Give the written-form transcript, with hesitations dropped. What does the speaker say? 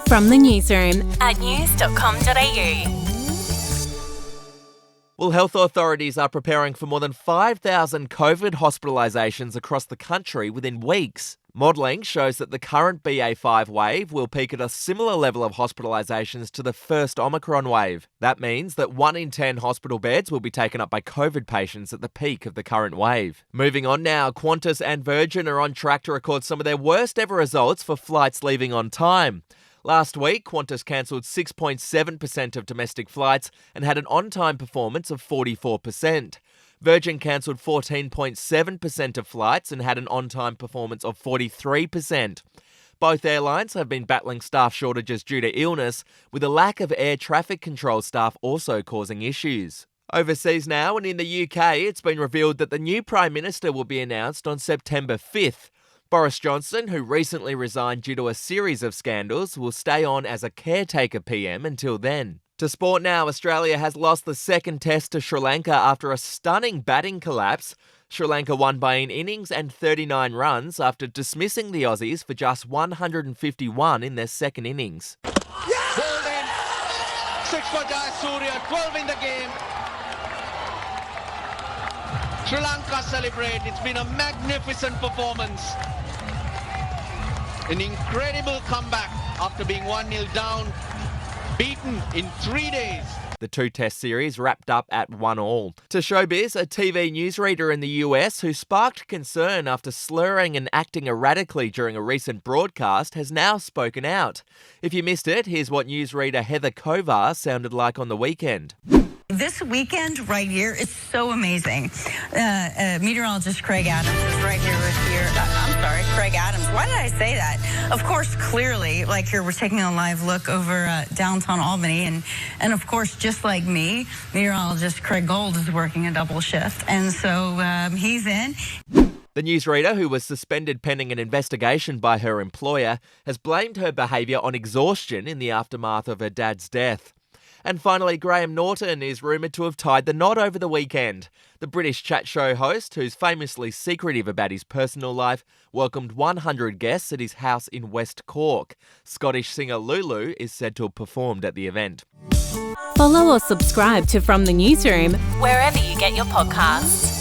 From the newsroom at news.com.au. Well, health authorities are preparing for more than 5,000 COVID hospitalisations across the country within weeks. Modelling shows that the current BA5 wave will peak at a similar level of hospitalisations to the first Omicron wave. That means that 1 in 10 hospital beds will be taken up by COVID patients at the peak of the current wave. Moving on now, Qantas and Virgin are on track to record some of their worst ever results for flights leaving on time. Last week, Qantas cancelled 6.7% of domestic flights and had an on-time performance of 44%. Virgin cancelled 14.7% of flights and had an on-time performance of 43%. Both airlines have been battling staff shortages due to illness, with a lack of air traffic control staff also causing issues. Overseas now, and in the UK, it's been revealed that the new Prime Minister will be announced on September 5th. Boris Johnson, who recently resigned due to a series of scandals, will stay on as a caretaker PM until then. To sport now, Australia has lost the second test to Sri Lanka after a stunning batting collapse. Sri Lanka won by an innings and 39 runs after dismissing the Aussies for just 151 in their second innings. Pulled in. 6 for Jayasuriya, 12 in the game. Sri Lanka celebrate. It's been a magnificent performance. An incredible comeback after being 1-0 down, beaten in 3 days. The two-test series wrapped up at 1-1. To showbiz, a TV newsreader in the US who sparked concern after slurring and acting erratically during a recent broadcast has now spoken out. If you missed it, here's what newsreader Heather Kovar sounded like on the weekend. This weekend right here is so amazing. Meteorologist Craig Adams is right here Craig Adams. Why did I say that? Of course, clearly, like here, we're taking a live look over downtown Albany. And of course, just like me, meteorologist Craig Gold is working a double shift. And so he's in. The newsreader, who was suspended pending an investigation by her employer, has blamed her behaviour on exhaustion in the aftermath of her dad's death. And finally, Graham Norton is rumoured to have tied the knot over the weekend. The British chat show host, who's famously secretive about his personal life, welcomed 100 guests at his house in West Cork. Scottish singer Lulu is said to have performed at the event. Follow or subscribe to From the Newsroom wherever you get your podcasts.